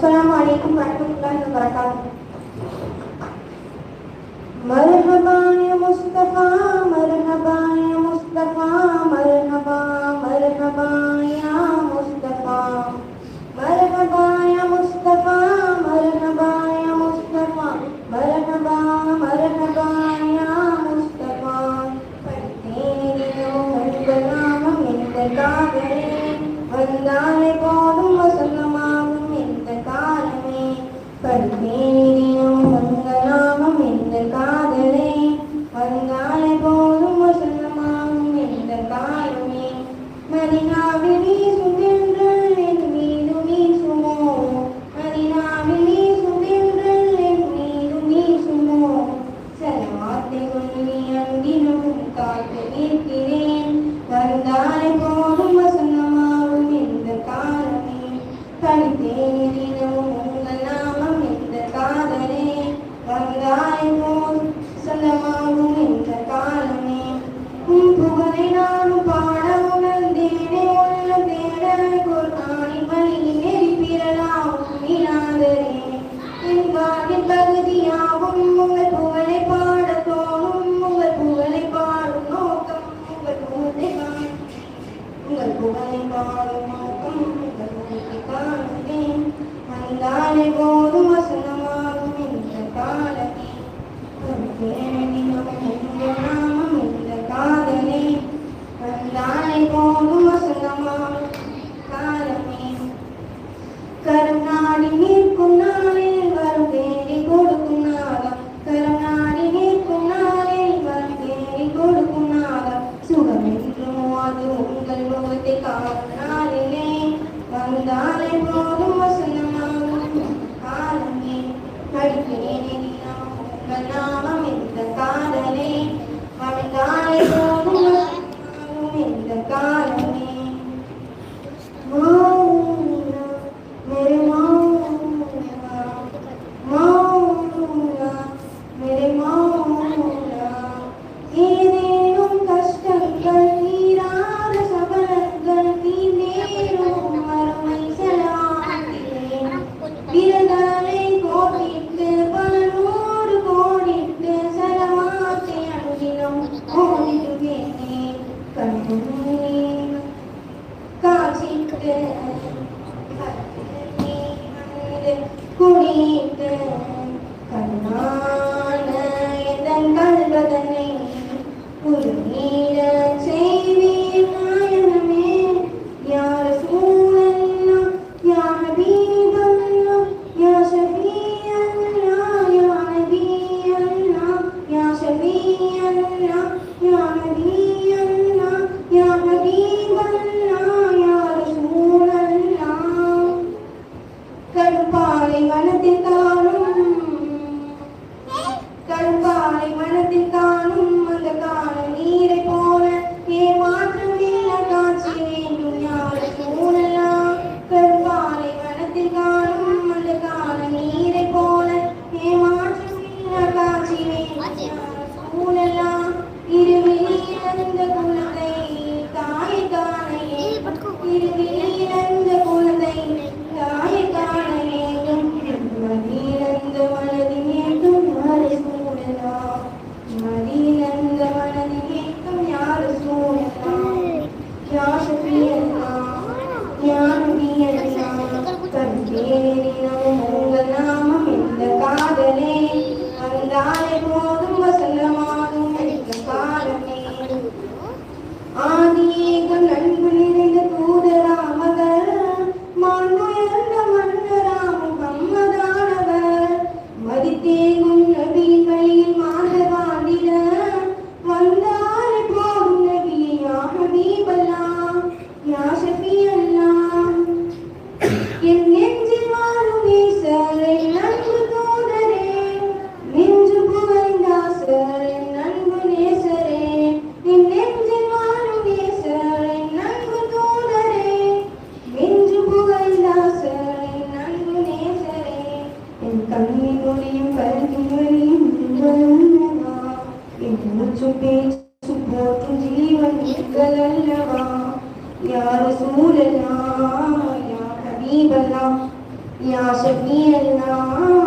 अस्सलामु अलैकुम वरहमतुल्लाहि वबरकातुहू। मरहबा या मुस्तफा, मरहबा या मुस्तफा, मरहबा मरहबा या मुस्तफा, मरहबा या मुस्तफा, मरहबा या मुस्तफा, मरहबा मरहबा या मुस्तफा। நாமம் இந்த காதலே வந்தாலே போதும் வசந்தமாகும் இந்த காலமே. படித்தேனினும் வந்த நாமம் இந்த காதலே வந்தாலே போதும் வசந்தமாகும் இந்த காலமே. மதினாவில் வீசும் தென்றல் என் மீது வீசுமோ, மதினாவில் வீசும் தென்றல் என் மீது வீசுமோ. சில வார்த்தைகள் நீ அன்பினும் காத்து நிற்கிறேன், வந்தாலே போதும் வசந்தமாகும் இந்த காலமே. படித்தேனினும் உங்கள் நாமம் இந்த காதலே வந்தாலே போதும் வசந்தமாகும் இந்த காலமே. உன் புகழை நானும் பாட உணர்ந்தேனே உள்ள தேடலை குர்ஆனி வழியில் எரிப்பிரலாவும் இனாதரே. என் வாழ்வின் பகுதியாகும் உங்கள் புகழை பாட தோணும், உங்கள் புகழை பாடும் நோக்கம் உங்கள் முகத்தை காணும், உங்கள் புகழை பாடும் நோக்கம் உங்கள் முகத்தை காணுவேன். வந்தாலே போதும் வசனமாகும் இந்த காலமே. உங்கள் நாமம் இந்த காதலே வந்தாலே போதும் வசனமாகும் காலமே. கருநாடி நிற்கும் நாளில் வரும் தேடி கொடுக்கும் நாதம், கருநாடி நிற்கும் நாளில் வரும் தேடி கொடுக்கும் நாதம். சுகம் என்றும் அது உங்கள் முகத்தை காணும் நாளிலே வந்தாலே போதும் வசனமாகும் காலமே. படித்தேனே உங்கள் நாமம் இந்த காதலே வந்தாலே போதும் வசனமாகும் இந்த காலமே. मेरे मौला मौला मेरे मौला, ஏதேனும் கஷ்டங்கள் தீராத சபலங்கள் தீர்ந்தேறும் மறுமை செலவாகிறே. விரதனை கோடிட்டு பல நூறு கோடிட்டு செலவாத்தை அனுதினம் ஓடிடுவேனே. கண்முன்னே காட்சிட்டு குடித்து கண்ணான எதன் கல்வதனை உருநீர செய்வீர் நாயனமே. யார் சூழல்லா யா ஹபீபல்லா யா ஷஃபீஅல்லா யா நபியல்லா யா ஷஃபீஅல்லா யா நபியல்லா யா ஹபீபல்லா யா ரசூலல்லா. கருப்பாலை வனத்தில் காணும், கருப்பாலை வனத்தில் காணும் அந்த காணும் நீரை போல ஏமாற்றம் இல்ல காட்சி வேண்டும் யார சூழலாம். கருப்பாலை வனத்தில் காணும் அந்த காணும் நீரை போல ஏமாற்றம் இல்ல காட்சி வேண்டும் யார சூழலாம். இருவிலிருந்த குலத்தை தாயை காணையே, இருவிலிருந்த குலத்தை தாயை காணையே, மதியிழந்த மனதில் ஏற்றும் யாரை சூழலாம், மதியிழந்த மனதில் ஏற்றும் யாரை சூழலாம். யா ஷஃபீஅல்லா யா நபியல்லா, கருத்தேனினும் உங்கள் நாமம் இந்த காதலே வந்தாலே போதும் வசந்தமாகும் இந்த காலமே. ஆதியேகம் நன்கு நிறைந்த தூதராமவர், மாண்புயர்ந்த மன்னராம் முகம்மதானவர், மதித்தேகும் நபியின் வழியில் மாந்த வாண்டிட வந்தாலே போதும் நபியே யா ஹபீபல்லா யா ஷஃபீஅல்லா. என் நெஞ்சில் வாழும் ஈசரை நன்கு தூதரே, நெஞ்சு புகழ்ந்தாசரை நன்கு நேசரே. என் நெஞ்சில் வாழும் ஈசரை நன்கு தூதரே, நெஞ்சு புகழ்ந்தாசரை நன்கு நேசரே. என் கண்ணின் ஒளியும் கருத்தின் வழியும் அல்லவா, என் மூச்சும் பேச்சும் போற்றும் ஜீவன் நீங்கள் அல்லவா. யா ரசூலல்லா யா ஹபீபல்லா யா ஷஃபி அல்லாஹ்